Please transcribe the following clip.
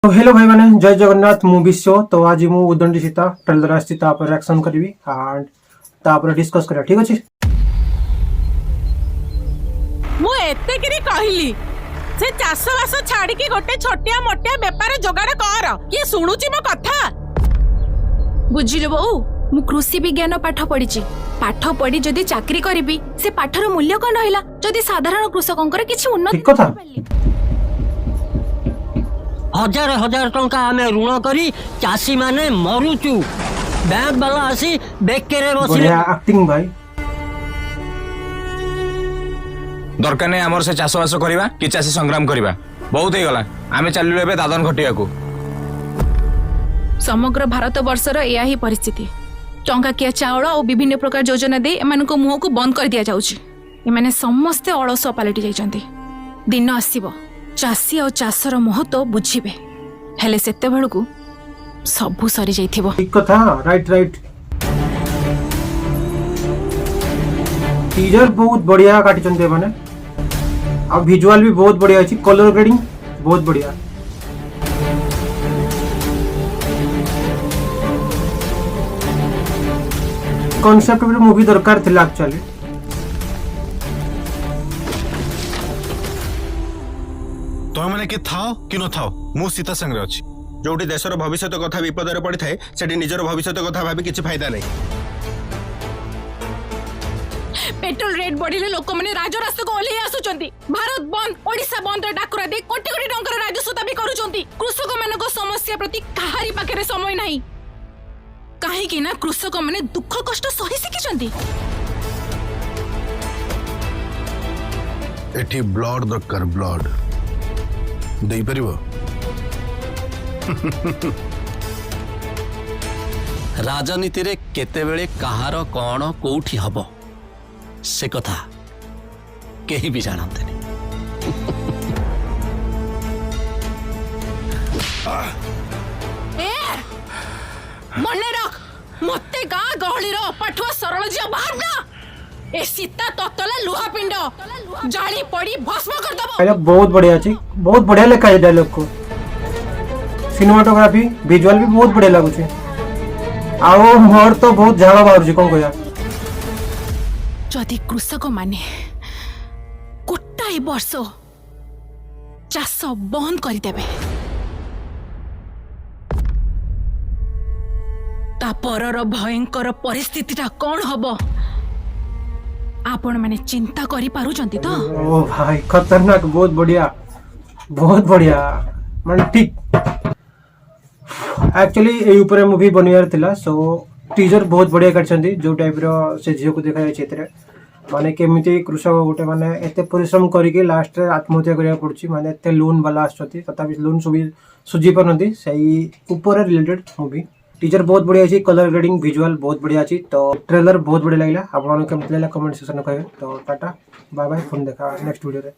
तो हेलो भाई मैंने जय जगन्नाथ मूवी शो। तो आज मु उदंडी सीता ट्रेलर आसी रिएक्शन करी एंड तापर डिस्कस करा। ठीक अछि मु एते किरी कहली से चाष बास छाड़ी की गोटे छोटिया मोटिया बेपार जोगाड़ कर ये सुनुची मो कथा बुझिलो बहू मु कृषि विज्ञान पाठ पढ़ी पाठ पढ़ी जदि चाकरी करी से पाठर मूल्य कौन रहा जदि साधारण कृषक किसी उन्नति ठीक कथा हजार हजार टंका आमे ऋण करी चासी माने मरुचु बैंक वाला आसी बेकेरे बसिले बढ़िया एक्टिंग भाई। दरकार नहीं आमर से चाष बास करवा कि चाषी संग्राम करवा बहुत ही गला आमे चलिलु एबे दादन घटिया को। समग्र भारत वर्षर यह ही परिस्थिति टंकाकिया चाउल और विभिन्न प्रकार योजना दे एमान को मुह को बंद कर दिया जाउची। एमाने समस्ते अलस पलटि जाइछन्ती। दिन आसीबो चाषी और चाषर महत्व बुझिबे हेले सेते बेलकू सबु सरी जाइथिबो। ठीक कथा राइट राइट। टीजर बहुत बढ़िया काटी चंदे माने अब विजुअल भी बहुत बढ़िया अछि कलर ग्रेडिंग बहुत बढ़िया। कॉन्सेप्ट में मूवी दरकार थिला एक्चुअली। तो मैंने कि थाओ कि न थाओ मु सीता संगे अछि जोटी देशर भविष्य कथा विपद पड़ी थाए सेठी निजर भविष्य कथा भाबी किछि फायदा नहीं। पेट्रोल रेट बढ़िले लोक माने राजरास्ता को ओली आसुचंती। भारत बंद ओडिशा बंद डाकुरा दे कोटी कोटी टंकर राजस्व दाबी करूचंती। कृषक मानको समस्या प्रति काहारी पाखरे समय नाही काहे कि ना कृषक माने दुख कष्ट सही सिखिचंती। एठी ब्लड दरकार ब्लड देई परिबो राजनीति रे केते बेले कहार कौन कोठी हबो से कथा केही भी जानते नहीं। मने रख मते गा गहली रो पठुआ सरल जिया बाहर ना ए सीता ततला लुहा पिंड जाली पड़ी भस्म कर दबो। डायलॉग बहुत बढ़िया अछि बहुत बढ़िया लिखा है डायलॉग को। सिनेमाटोग्राफी विजुअल भी बहुत बढ़िया लागु छै आओ मोर तो बहुत झाड़ा बाहर छै कोन कहया। जदि कृषक माने गोटाए वर्ष चाष बंद करदेवे तापर भयंकर परिस्थितिटा कौन हबो आपण माने चिंता करि पारुचंती तो। ओ भाई खतरनाक बहुत बढ़िया माने ठीक एक्चुअली ए ऊपर मूवी बनियार थिला। सो टीजर बहुत बढ़िया करछंती जो टाइप रो से झियो को देखा जाय छेतरे माने केमिति कृषक गोटे माने एते परिश्रम करिके लास्ट रे आत्महत्या करिया पड़छि माने एते लोन वाला आछथि तथापि लोन सुझी परनती सही ऊपर रिलेटेड मूवी। टीजर बहुत बढ़िया अछि कलर ग्रेडिंग विजुअल बहुत बढ़िया अछि। तो ट्रेलर बहुत बढ़िया लागला आपण केमति लागला कमेंट सेक्शन में कहियो। तो टाटा बाय बाय फोन देखा नेक्स्ट वीडियो रे।